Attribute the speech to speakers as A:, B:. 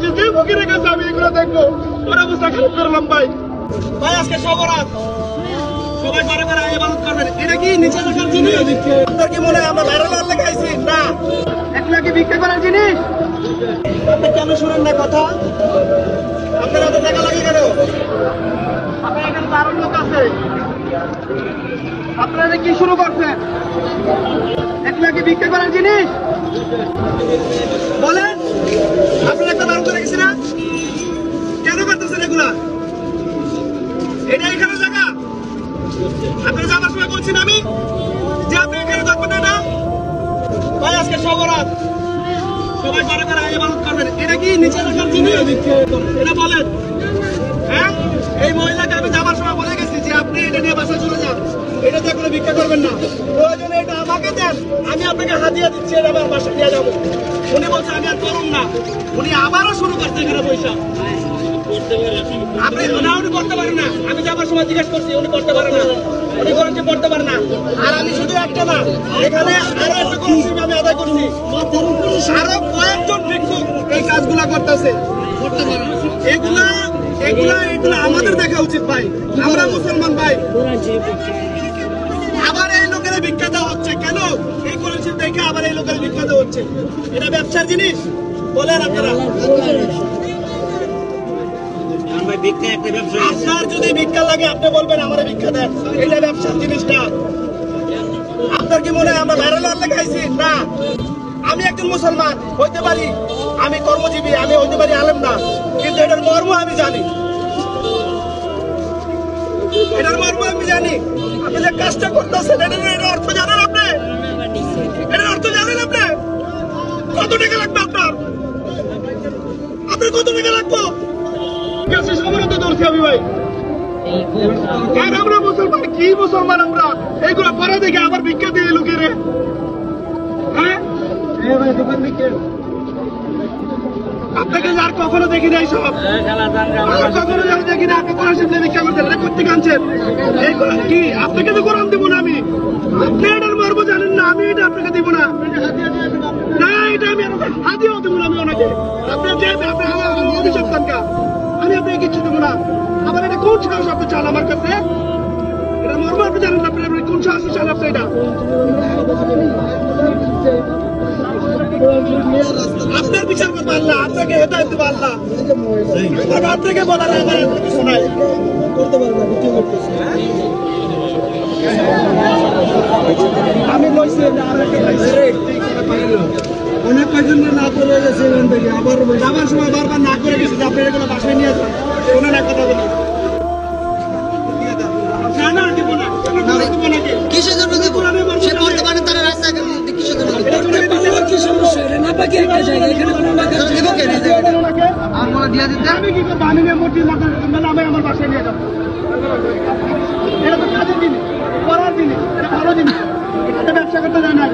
A: যে ফকিরের কাছে আমি এগুলো দেখবো ওরা অবস্থা খারাপ করলাম ভাই। ভাই আজকে সবরাত সবাই ঘরে ঘরে ইবাদত করবেন, এটা কি নিচে রাখার জিনিস? আপনার কি মনে হয় আমরা ভাইরাল হওয়ার খাইছি? না, এগুলা কি ভিক্ষা করার জিনিস? আপনি কেন শুনেন না কথা? আপনার হাতে টাকা লাগে কেন? আপনার এখানে দারুণ লোক আছে, আপনারা কি শুরু করছেন? এগুলা কি ভিক্ষা করার জিনিস? বলেন, আপনারা একটা দারুণ করে গেছি না? কেন করতেছেন এগুলা? এটা এখানে জায়গা? আপনারা যাবার সময় বলছেন আমি যে আপনি এখানে থাকবেন না? ভাই আজকে সবরাত সবাই ঘরে ঘরে ইবাদত করবেন, এটা কি নিচে রাখার জিনিস? এটা বলেন। হ্যাঁ, এই মহিলাকে আমি যাবার সময় বলে গেছি যে আপনি এটা নিয়ে বাসায় চলে যান, এটা দিয়ে কোনো ভিক্ষা করবেন না, প্রয়োজনে এটা আমাকে দেন, আমি আপনাকে হাদিয়া দিচ্ছি, এটা আমার বাসায় নিয়ে যাবো। উনি বলছে আমি আর করুন না, উনি আবারও শুরু করছে এখানে পয়সা। আপনি না, উনি করতে পারেন না, আমি যাবার সময় জিজ্ঞেস করছি উনি করতে পারে না, উনি করেছে করতে পারে না। আর আমি শুধু একটা না, এখানে আরো একটা করছি, আমি আদায় করছি, আরো কয়েকজন ভিক্ষুক এই কাজগুলা করতেছে। এগুলা এগুলা এগুলা আমাদের দেখা উচিত ভাই, আমরা মুসলমান ভাই। আবার এই লোকের ভিক্ষা দেওয়া হচ্ছে কেন? এই করেছে দেখে আবার এই লোকের ভিক্ষা দেওয়া হচ্ছে, এটা ব্যবসার জিনিস? বলেন আপনারা। আপনার যদি ভিক্ষা লাগে আপনি বলবেন আমার ভিক্ষা দেন, এটা ব্যবসার জিনিসটা। আপনার কি মনে হয় আমরা ভাইরাল হওয়ার খাইছি? না, আমি একজন মুসলমান হইতে পারি, আমি কর্মজীবী, আমি হইতে পারি আলেম না, কিন্তু এটার মর্ম আমি জানি, এটার মর্ম আমি জানি। আপনি যে কাজটা করতেছেন এটার অর্থ জানেন আপনি? এটার অর্থ জানেন আপনি? কত টাকা লাগবে আপনার? আপনার কত টাকা লাগবে? আমি ভাই, আর আমরা মুসলমান, কি মুসলমান আমরা? এইগুলো পরে দেখে আবার ভিক্ষা দিয়ে লোকের। হ্যাঁ, আপনাকে আর কখনো দেখি নাই সব, কখনো দেখি না। আপনি কোরআন শরীফ ভিক্ষা করছেন, এটা করতে কানছেন কি? আপনাকে তো কোরআন দিব না আমি, আপনি এটার মর্ম জানেন না, আমি এটা আপনাকে দিব না। না, এটা আমি হাদিয়াও দিব না আমি ওনাকে। আপনি যে আপনি অভিশাপ কানকা, আমি আপনাকে কিচ্ছু দেবো না। আবার এটা কোন সাহস আপনি চান আমার কাছে? এটা মর্ম আপনি জানেন না, আপনি কোন সাহসে চান আপনি? এটা আপনার বিচার করতে আল্লাহ, আপনাকে হেদায়েত দেব আল্লাহ, আপনাকে বলার আমার কিছু নাই। আমি বলছি অনেক কয়েকজন না করে গেছে, এখান থেকে আবার যাবার সময় বারবার না করে গেছে, আপনি এগুলো বাসায় নিয়ে যান, শোনেন এক কথা বলি।
B: কিসের জন্য দেবো? সে করতে পারে, তারা রাস্তায় কিসের জন্য দেবো?
A: আমি কি করবো? আমি মূর্তি আমি আমার বাসায় নিয়ে যাবো, এটা তো কাজের জিনিস, করার জিনিস, এটা ভালো জিনিস, এটা ব্যবসা করতে যায় না।